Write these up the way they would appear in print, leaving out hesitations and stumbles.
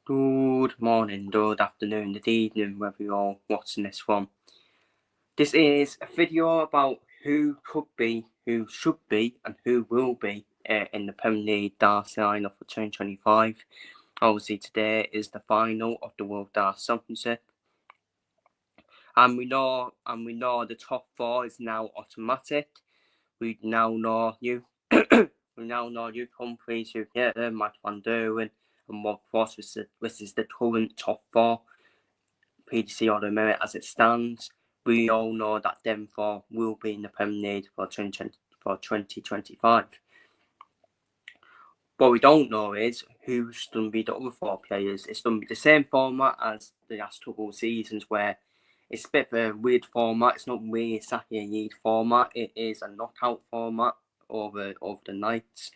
Good morning, good afternoon, good evening, wherever you're all watching this from. This is a video about who could be, who should be, and who will be in the Premier League Darts lineup for 2025. Obviously, today is the final of the World Darts Championship, and we know the top four is now automatic. We now know you. We now know you Humphries, you Matt Van Duren, and Rob Cross, which is the current top four. PDC Order of Merit as it stands. We all know that them four will be in the Premier League for 2025. What we don't know is who's going to be the other four players. It's going to be the same format as the last couple of seasons, where it's a bit of a weird format. It's not really exactly a league format. It is a knockout format over the nights.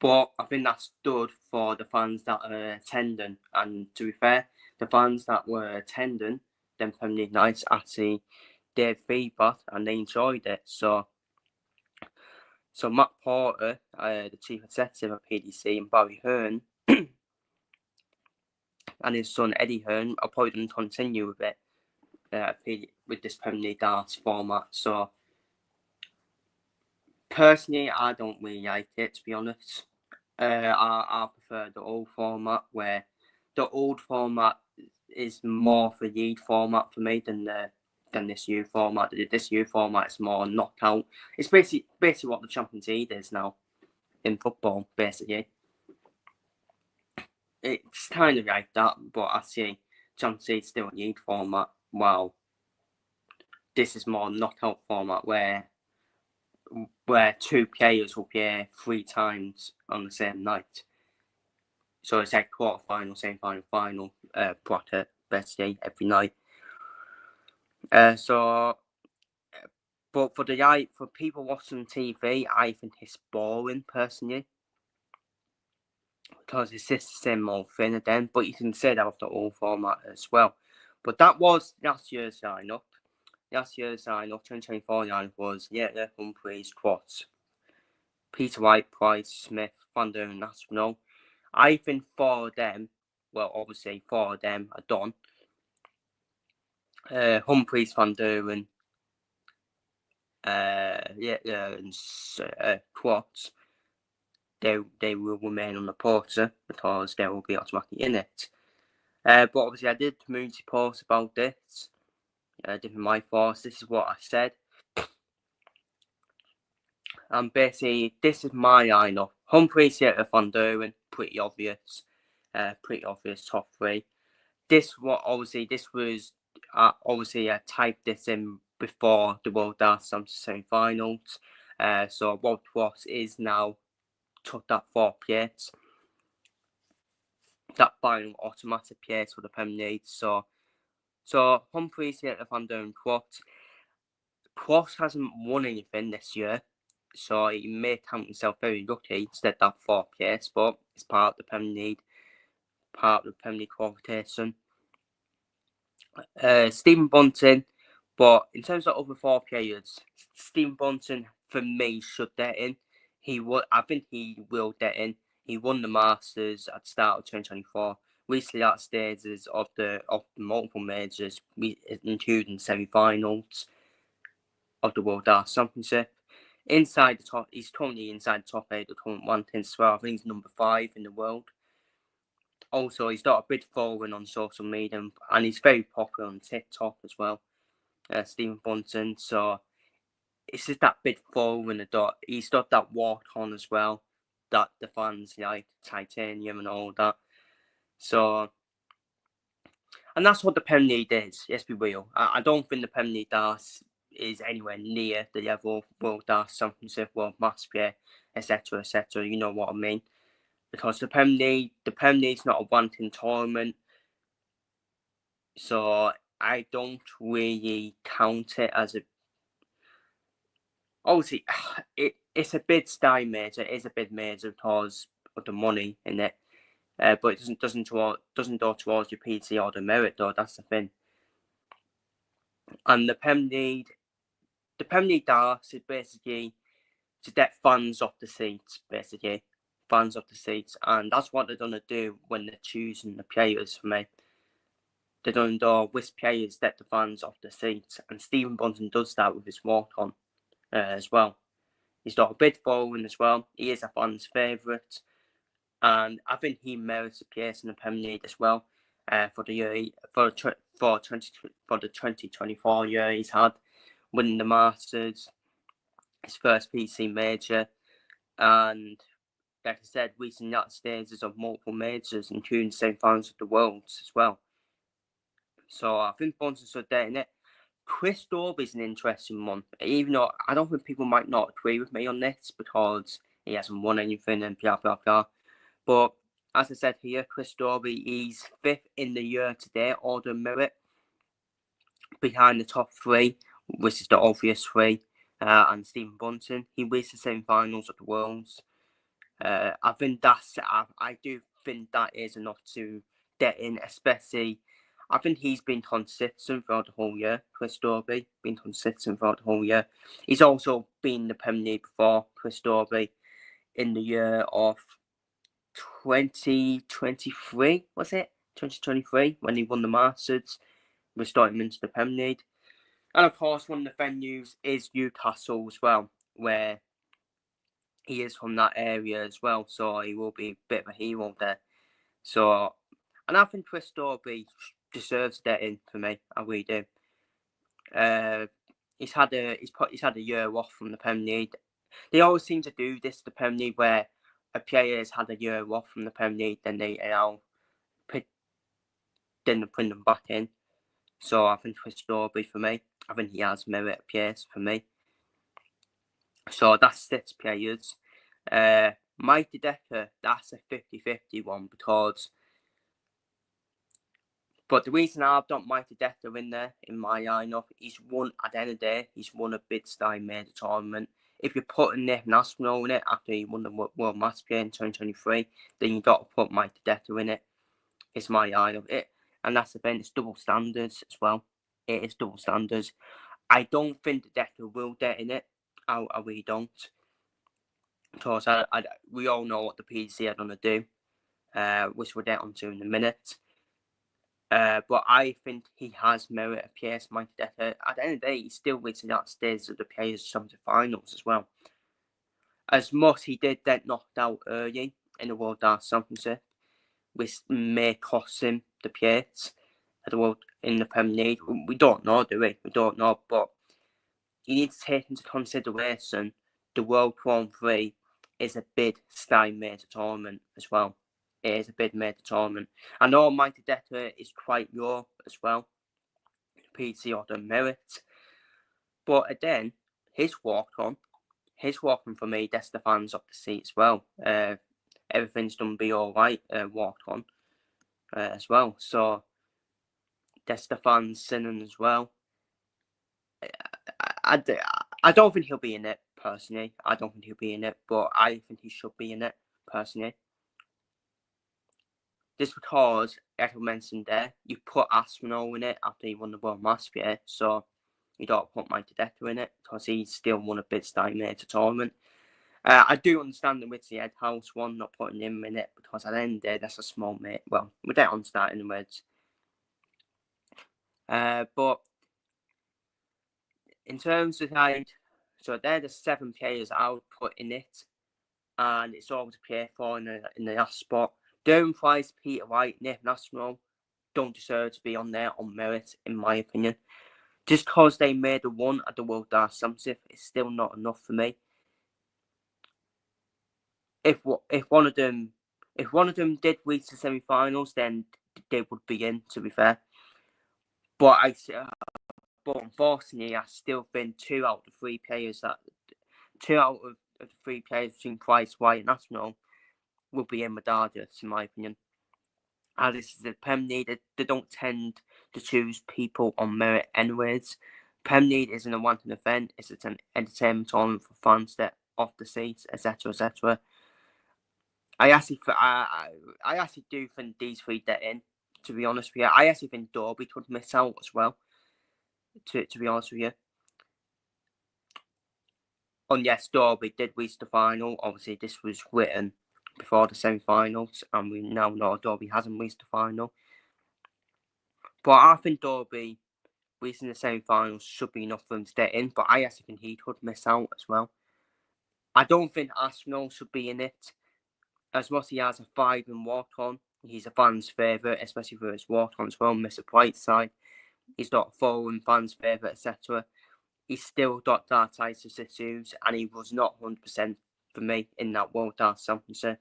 But I think that's good for the fans that are attending. And to be fair, the fans that were attending them Premier League nights actually gave feedback and they enjoyed it. So Matt Porter, the chief executive of PDC, and Barry Hearn and his son Eddie Hearn are probably going to continue with it with this Premier League Darts format. So personally, I don't really like it, to be honest. I prefer the old format, where the old format is more for league format for me than this new format. This new format is more knockout. It's basically what the Champions League is now in football. Basically, it's kind of like that, but I see Champions League still a league format. While this is more knockout format, where two players will play 3 times on the same night. So it's like quarter-final, semi-final, final bracket, basically, every night. But for people watching TV, I think it's boring, personally. Because it's just the same old thing again. But you can say that of the old format as well. But that was last year's lineup. Last year's lineup, 2024 lineup was Humphries, Cross, Peter White, Price, Smith, Van Der and Aspinall. I think 4 of them, well, obviously 4 of them are done. Humphries, Van Duren, and Quats, they will remain on the porter because they will be automatically in it. But obviously, I did a community post about this. I did my thoughts. This is what I said. And basically, this is my lineup. Humphries, Van Duren, pretty obvious. Pretty obvious top 3. This was obviously I typed this in before the World Darts semi-finals. So Rob Cross is now took that 4 place, that final automatic place for the Premier League. So Humphries, Van Der and Cross hasn't won anything this year, so he may count himself very lucky to get that 4 place, but it's part of the Premier League, part of the Premier League qualification. Stephen Bunting, but in terms of other 4 players, Stephen Bunting for me should get in. I think he will get in. He won the Masters at the start of 2024. Recently at stages of the multiple majors, including semi-finals of the World Darts Championship. Inside the top, he's currently inside the top 8 of the current rankings as well. I think he's number 5 in the world. Also, he's got a big following on social media, and he's very popular on TikTok as well, Stephen Bunting. So it's just that big following. He's got that walk on as well, that the fans like, titanium and all that. So, and that's what the Premier League is. Let's be real. I don't think the Premier League Darts is anywhere near the level of World Darts Championship, World Match Play, etc., etc. You know what I mean? Because the Premier League's not a ranking tournament, so I don't really count it as a. Obviously, it's a big sky major. It is a big major because of the money in it, but it doesn't go towards your PT or the merit, though. That's the thing. And the Premier League Darts is basically to get fans off the seats, basically. fans of the seats, and that's what they're gonna do when they're choosing the players for me. They're gonna do which players get the fans off the seats, and Stephen Bunton does that with his walk-on as well. He's got a big following as well. He is a fan's favourite, and I think he merits a place in the Premier League as well. For the year for the 2024 year he's had, winning the Masters, his first PC major, and like I said, reaching that stages of multiple majors, including semi-finals of the Worlds as well. So I think Bunton's so dead in it. Chris Dobby's an interesting one, even though I don't think people might not agree with me on this because he hasn't won anything and blah blah blah. But as I said here, Chris Dobby, he's 5th in the year today, order merit, behind the top 3, which is the obvious 3, and Stephen Bunton. He reached the semi-finals of the Worlds. I think I do think that is enough to get in, especially. I think he's been consistent throughout the whole year. Chris Dobby been consistent throughout the whole year. He's also been in the Premier League before. Chris Dobby in the year of 2023, was it 2023 when he won the Masters? We started him into the Premier League, and of course one of the venues is Newcastle as well, where he is from that area as well, so he will be a bit of a hero there. So, and I think Chris Dobby deserves that in for me. I really do. He's had a year off from the Premier League. They always seem to do this, the Premier League, where a player has had a year off from the Premier League, then they bring them back in. So I think Chris Dobby for me. I think he has merit appears for me. So that's 6 players. Mighty Decker, that's a 50-50 one because. But the reason I've got Mighty Decker in there, in my lineup, he's won at the end of the day. He's won a big style major tournament. If you're putting Nick National in it after he won the World Master Play in 2023, then you've got to put Mighty Decker in it. It's my lineup. And that's the thing, it's double standards as well. It is double standards. I don't think the Decker will get in it. I really don't. Because we all know what the PC are going to do, which we'll get onto in a minute. But I think he has merit of PS Mighty Decker. At the end of the day, he's still reaching that stage of the Players' Semi-Finals as well. As much he did get knocked out early in the World Darts Championship, which may cost him the place at the World in the Premier League. We don't know, do we? We don't know, but you need to take into consideration the World Grand Prix is a big style major tournament as well. It is a big major tournament. I know Mighty Decker is quite raw as well. PC order merit. But again, his walk on for me, that's the fans of the seat as well. Everything's done be alright, walk on as well. So that's the fans sinning as well. I don't think he'll be in it personally. I don't think he'll be in it, but I think he should be in it personally. Just because, like I mentioned there, you put Aspinall in it after he won the World Master, so you don't put Mighty Decker in it because he still won a big style major tournament. I do understand the Ritzy Head House one, not putting him in it because at the end of the day, that's a small mate. Well, we don't understand in the words. But in terms of so they're the 7 players I would put in it, and it's always a play for in the last spot. Darren Price, Peter White, Nick National don't deserve to be on there on merit, in my opinion. Just because they made a 1 at the World Darts Championship, it's still not enough for me. If one of them did reach the semi-finals, then they would be in. To be fair, but unfortunately, I still think 2 out of the 3 players between Price, White, and National will be in regardless, in my opinion. And this is the Premier League, they don't tend to choose people on merit anyways. Premier League isn't a one-time event, it's an entertainment tournament for fans that off the seats, etc., etc. I actually do think these 3 get in, to be honest with you. I actually think Dobby could miss out as well, to be honest with you. And yes, Dobby did reach the final. Obviously, this was written before the semi-finals, and we now know Derby hasn't reached the final. But I think Derby reaching the semi-finals should be enough for him to get in, but I actually think he could miss out as well. I don't think Arsenal should be in it. As much as he has a 5-in walk-on, he's a fan's favourite, especially for his walk-on as well, Mr. Brightside. He's got 4 fans' favourite, etc. He's still got arthritis issues, and he was not 100% for me in that World Darts Championship.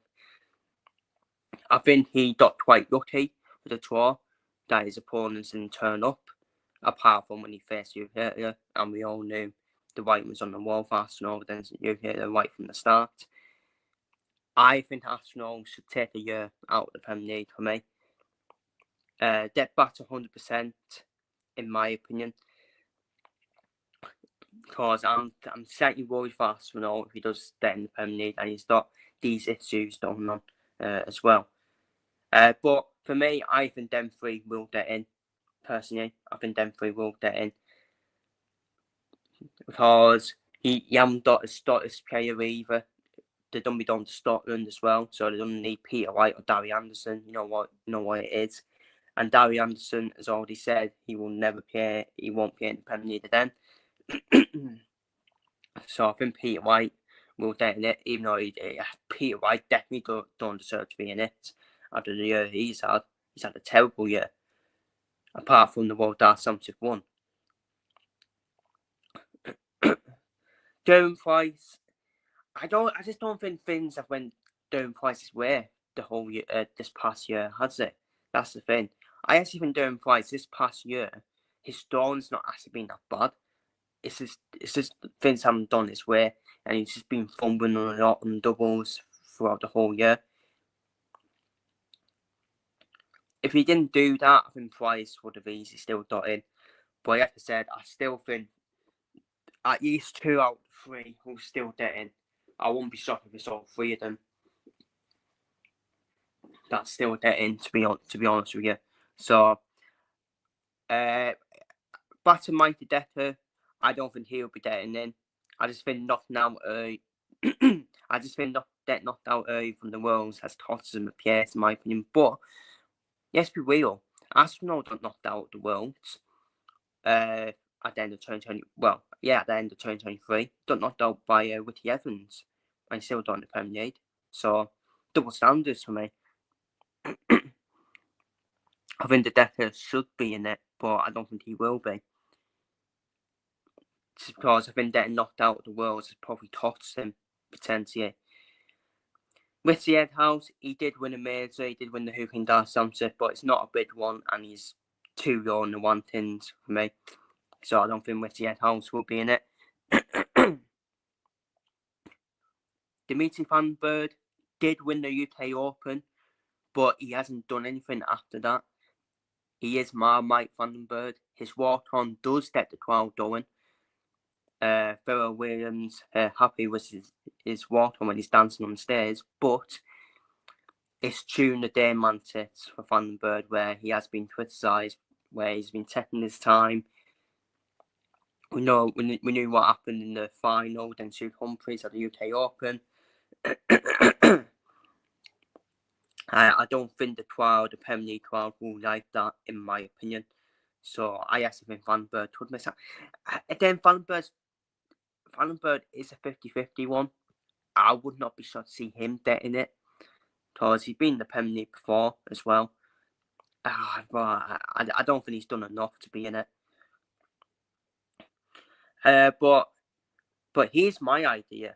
I think he got quite lucky with the draw that his opponents didn't turn up, apart from when he faced Ukraine, and we all knew the writing was on the wall for Arsenal against Ukraine right from the start. I think Arsenal should take a year out of the Premier League for me. Get back to 100%, in my opinion. Because I'm slightly worried for Arsenal if he does stay in the Premier League and he's got these issues going on as well. But for me, I think them three will get in. Personally, I think them three will get in. Because he hasn't got a Scottish player either. They don't be down to Scotland as well, so they don't need Peter White or Darry Anderson. You know what it is. And Darry Anderson has already said he will never play. He won't play in the Premier League again. So I think Peter White will get in it, even though Peter White definitely don't deserve to be in it after the year he's had. He's had a terrible year, apart from the World Darts Championship one. Darren Price, I just don't think things have went Darren Price's way the whole year, this past year, has it? That's the thing. I actually think Darren Price this past year, his scoring's not actually been that bad. It's just things haven't done his way, and he's just been fumbling a lot on doubles throughout the whole year. If he didn't do that, I think Price would have easily still got in. But like I said, I still think at least 2 out of 3 will still get in. I wouldn't be shocked if it's all 3 of them that still get in, to be honest with you. So, back to Mikey Decker, I don't think he'll be getting in. I just think knocking out I just think getting knocked out early from the Worlds has cost him a place, in my opinion. But let's be real, Arsenal got knocked out the Worlds at the end of 2020. Well, yeah, at the end of 2023, got knocked out by Ricky Evans, and still not in the Premier League. So double standards for me. I think the Decker should be in it, but I don't think he will be. Just because I think getting knocked out of the Worlds has probably cost him potentially. With the Edhouse, he did win a major, he did win the Hooking Darts Championship, but it's not a big one, and he's too low on the one tins for me. So I don't think With the Edhouse will be in it. Dimitri Van Bird did win the UK Open, but he hasn't done anything after that. He is Mike Van Bird. His walk-on does get the crowd going. Pharrell Williams happy with his walk-on when he's dancing on stage, but it's Tune the Day Mantis for Van Bird, where he has been criticised, where he's been taking his time. We knew what happened in the final, then Sue Humphries at the UK Open. I don't think the Premier League crowd will like that, in my opinion. So I actually think Van Bird could miss out. Again, Van Bird is a 50-50 one. I would not be shocked to see him getting it, because he's been in the Premier League before as well. But I don't think he's done enough to be in it. But here's my idea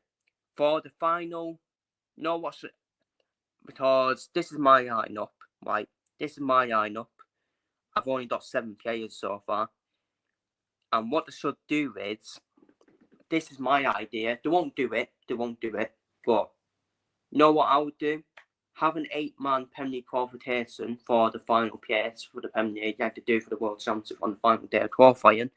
for the final. You know what's it? Because this is my lineup, right? This is my lineup. I've only got 7 players so far. And what they should do is, this is my idea. They won't do it. But you know what I would do? Have an 8-man Premier League qualification for the final place for the Premier League, like they do for the World Championship on the final day of qualifying.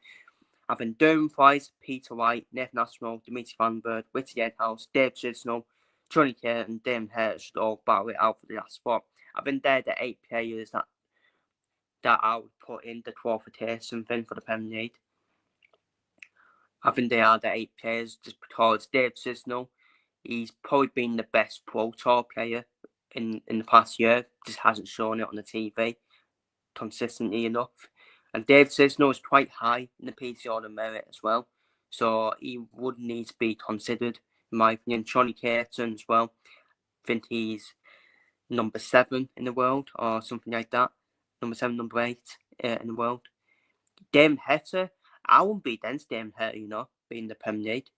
Having Darren Price, Peter White, Nathan Aspinall, Dimitri Van Bird, Whitty Edhouse, Dave Chisnell, Johnny Kerr, and Damon Hurt should all battle it out for the last spot. I think they're the 8 players that I would put in the qualification thing for the Premier League. I think they are the 8 players just because Dave Chisnell, he's probably been the best Pro Tour player in the past year, just hasn't shown it on the TV consistently enough. And Dave Cisno is quite high in the PC Order merit as well, so he would need to be considered, in my opinion. Johnny Caton as well. I think he's number 7 in the world or something like that. Number 7, number 8 in the world. Damon Heta, I wouldn't be against Damon Heta, being the Premier League.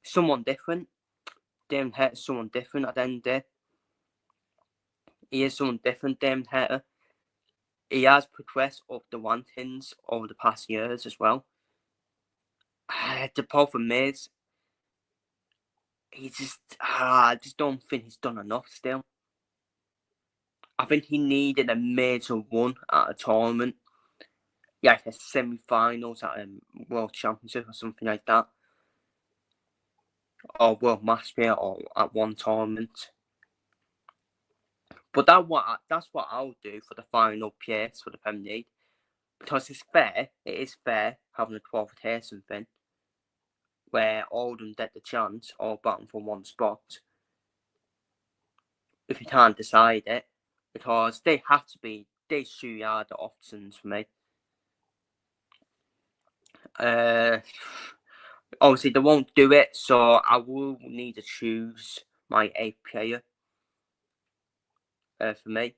Someone different. Damon Heta's someone different at the end of the day. He is someone different, Damon Heta. He has progressed up the rankings over the past years as well. The problem is, I just don't think he's done enough still. I think he needed a major run at a tournament, like a semi-finals at a World Championship or something like that, or World Master or at one tournament. But that's what I'll do for the final place for the Premier League, because it's fair. It is fair having a qualification thing where all of them get the chance, all batting for one spot. If you can't decide it, because they should are the options for me. Obviously they won't do it, so I will need to choose my 8th player for me.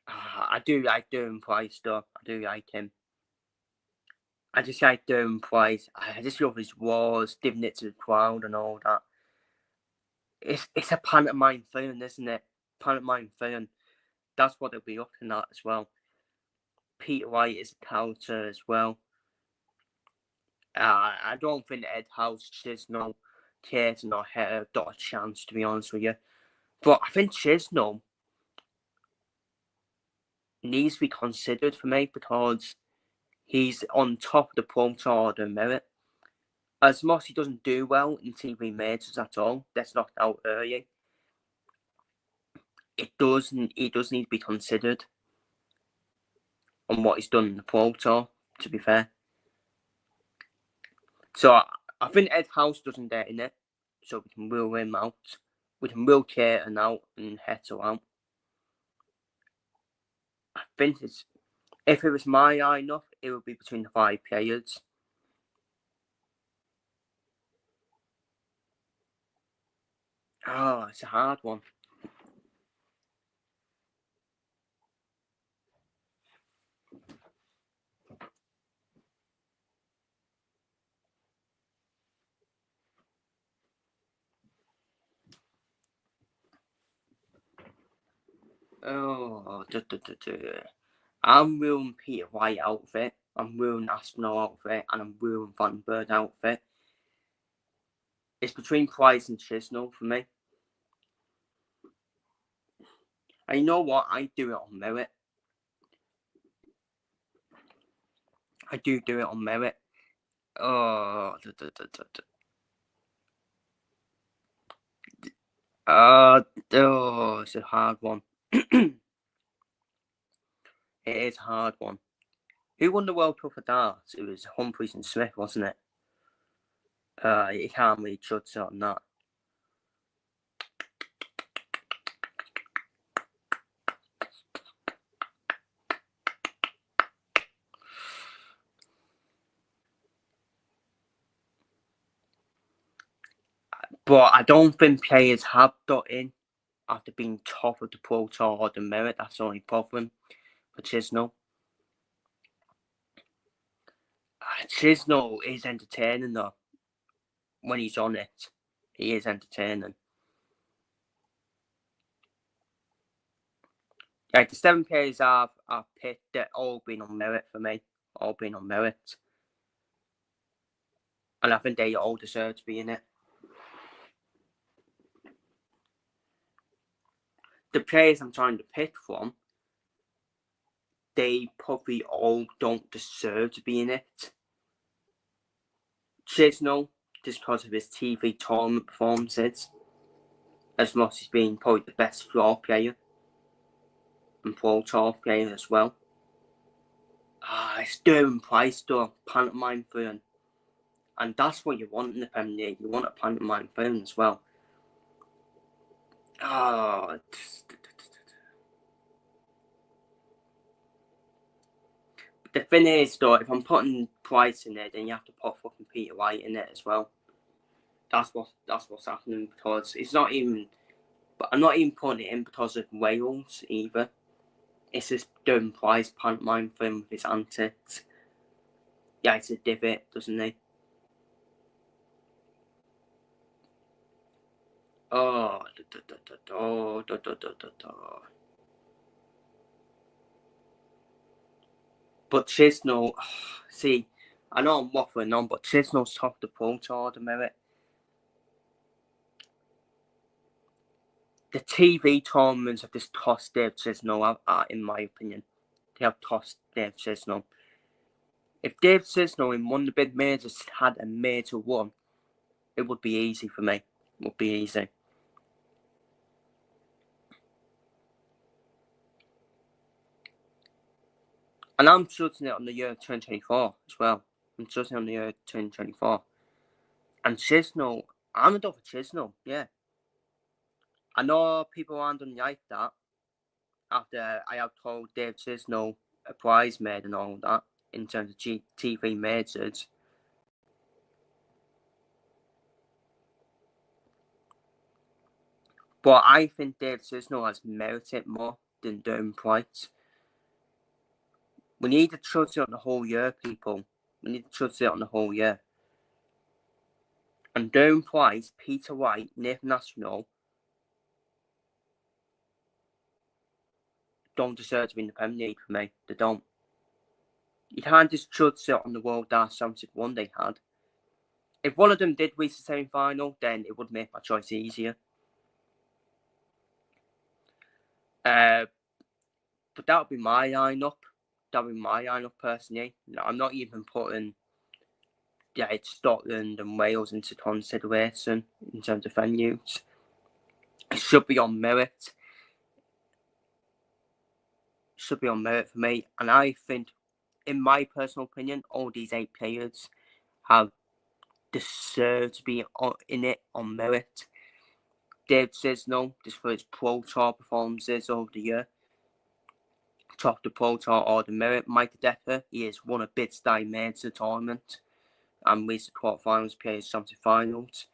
I do like Durham Price though. I do like him. I just like Durham Price. I just love his wars, giving it to the crowd and all that. It's a pantomime film, isn't it? Pantomime film. That's what they'll be looking at as well. Peter White is a character as well. I don't think Ed House, Chisnall, Caton or Heta got a chance, to be honest with you. But I think Chisnall needs to be considered for me, because he's on top of the Pro Tour of merit. As much as he doesn't do well in TV majors at all, that's knocked out early, he does need to be considered on what he's done in the Pro Tour, to be fair. So I think Ed House doesn't get in it, so we can rule him out. We can rule Caton out and Heta out. I think if it was my lineup, it would be between the 5 players. Oh, it's a hard one. Oh, I'm ruling Peter White outfit, I'm ruling Aspinall outfit, and I'm ruling Van Bird outfit. It's between Price and Chisnall for me. And you know what? I do it on merit. I do it on merit. Oh, it's a hard one. It is a hard one. Who won the World Cup of Darts? It was Humphreys and Smith, wasn't it? You can't really judge on that. But I don't think players have got in after being top of the Pro Tour or the merit. That's the only problem for Chisnall. Chisnall is entertaining though. When he's on it, he is entertaining. Like the 7 players I've picked, they're all been on merit for me. All been on merit. And I think they all deserve to be in it. The players I'm trying to pick from, they probably all don't deserve to be in it. Chisnall, just because of his TV tournament performances, as much as being probably the best floor player and Pro Tour player as well. It's Durham Price though, pantomime film. And that's what you want in the Premier League. You want a pantomime film as well. thing is, though, if I'm putting Price in it, then you have to put fucking Peter White in it as well. That's what's happening, because it's not even. But I'm not even putting it in because of Wales either. It's just doing Price pantomime for him with his antics. Yeah, it's a divot, doesn't he? Oh, But Chisnell, see, I know I'm waffling on, but Chisnell's top of the pro tour, the merit. The TV tournaments have just tossed Dave Chisnell out, in my opinion. They have tossed Dave Chisnell. If Dave Chisnell in one of the big majors had a major one, it would be easy for me. It would be easy. And I'm judging it on the year 2024 as well. I'm judging on the year 2024. And Chisnell, I'm a dog for Chisnell, yeah. I know people aren't like that after I have told Dave Chisnell a prize made and all that in terms of TV majors. But I think Dave Chisnell has merited more than Durham Price. We need to judge it on the whole year, people. We need to judge it on the whole year. And Durham Price, Peter White, Nathan Aspinall don't deserve to be in the Premier League for me. They don't. You can't just judge it on the World Darts Championship one they had. If one of them did reach the semi-final, then it would make my choice easier. But that would be my lineup. That would be my lineup personally. I'm not even putting it's Scotland and Wales into consideration in terms of venues. It should be on merit. Should be on merit for me. And I think, in my personal opinion, all these 8 players have deserved to be in it on merit. Dave Chisnell, just for his Pro Tour performances over the year, top the Pro Tour or the merit. Mike Decker, he has won a bid style major tournament and reached the quarterfinals, players championship finals.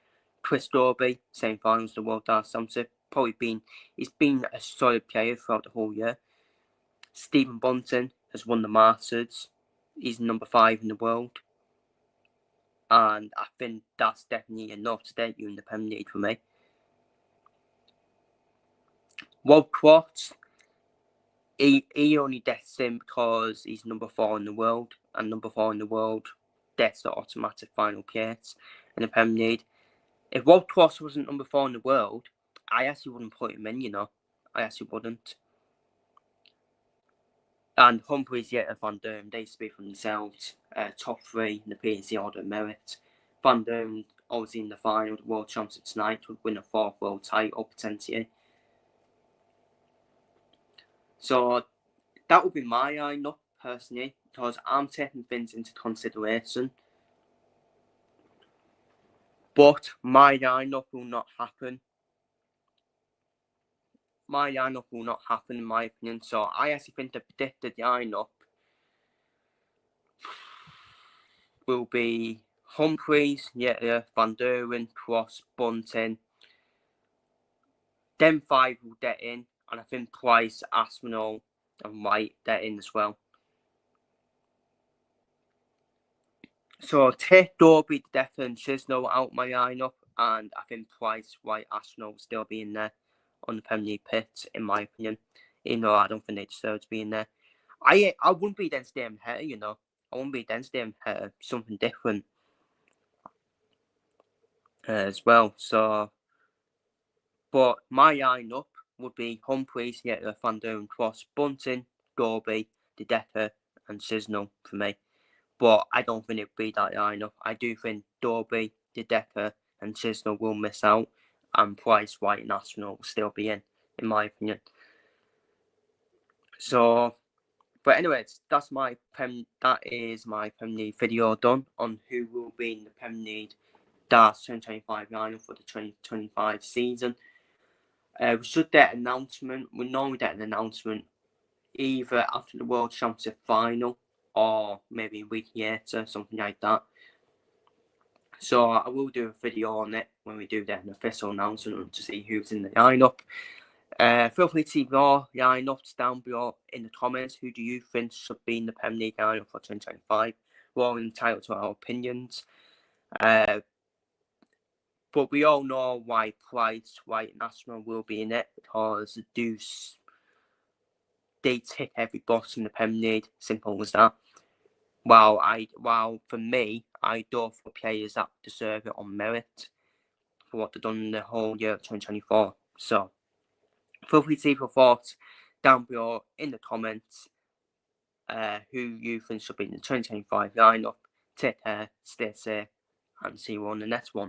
Chris Dorby, same finals, the World Darts Championship. He's been a solid player throughout the whole year. Stephen Bunting has won the Masters. He's number 5 in the world. And I think that's definitely enough to get you in the Premier League for me. Rob Cross, he only gets in because he's number 4 in the world. And number 4 in the world gets the automatic final place in the Premier League. If Rob Cross wasn't number 4 in the world, I actually wouldn't put him in, you know. I actually wouldn't. And Humphreys, yet Van Durham, they speak for themselves. Top 3 in the PNC order of merit. Van Durham, obviously in the final, the World Championship tonight, would win a 4th world title potentially. So that would be my lineup personally, because I'm taking things into consideration. But my lineup will not happen. My lineup will not happen, in my opinion. So I actually think the predicted lineup will be Humphreys, Van Durham, Cross, Bunting. Them 5 will get in, and I think Price, Aspinall, and White get in as well. So take Dorby, Decker, and Chisnell out my lineup, and I think Price, White, Aspinall will still be in there on the Premier League pitch, in my opinion. Even though I don't think they deserve to be in there. I wouldn't be against them here, you know. I wouldn't be against them here. Something different as well. So, but my lineup would be Humphreys, Van Durham, Cross, Bunting, Dorby, De Decker, and Chisnell for me. But I don't think it would be that lineup. I do think Dorby, De Decker, and Chisnell will miss out, and Price, White, and Aspinall will still be in my opinion. So, but anyways, that is my Premier League video done on who will be in the Premier League Darts 2025 lineup for the 2025 season. We should get an announcement. We normally get an announcement either after the World Championship final or maybe week later, something like that. So I will do a video on it when we do an official announcement to see who's in the lineup. Feel free to leave your lineups down below in the comments. Who do you think should be in the Premier League lineup for 2025? We're all entitled to our opinions. But we all know why Price, White, and Arsenal will be in it, because they tick every box in the Premier League. Simple as that. While for me, I don't for players that deserve it on merit for what they've done in the whole year of 2024. So feel free to leave your thoughts down below in the comments. Who you think should be in the 2025 lineup. Take care, stay safe, and see you on the next one.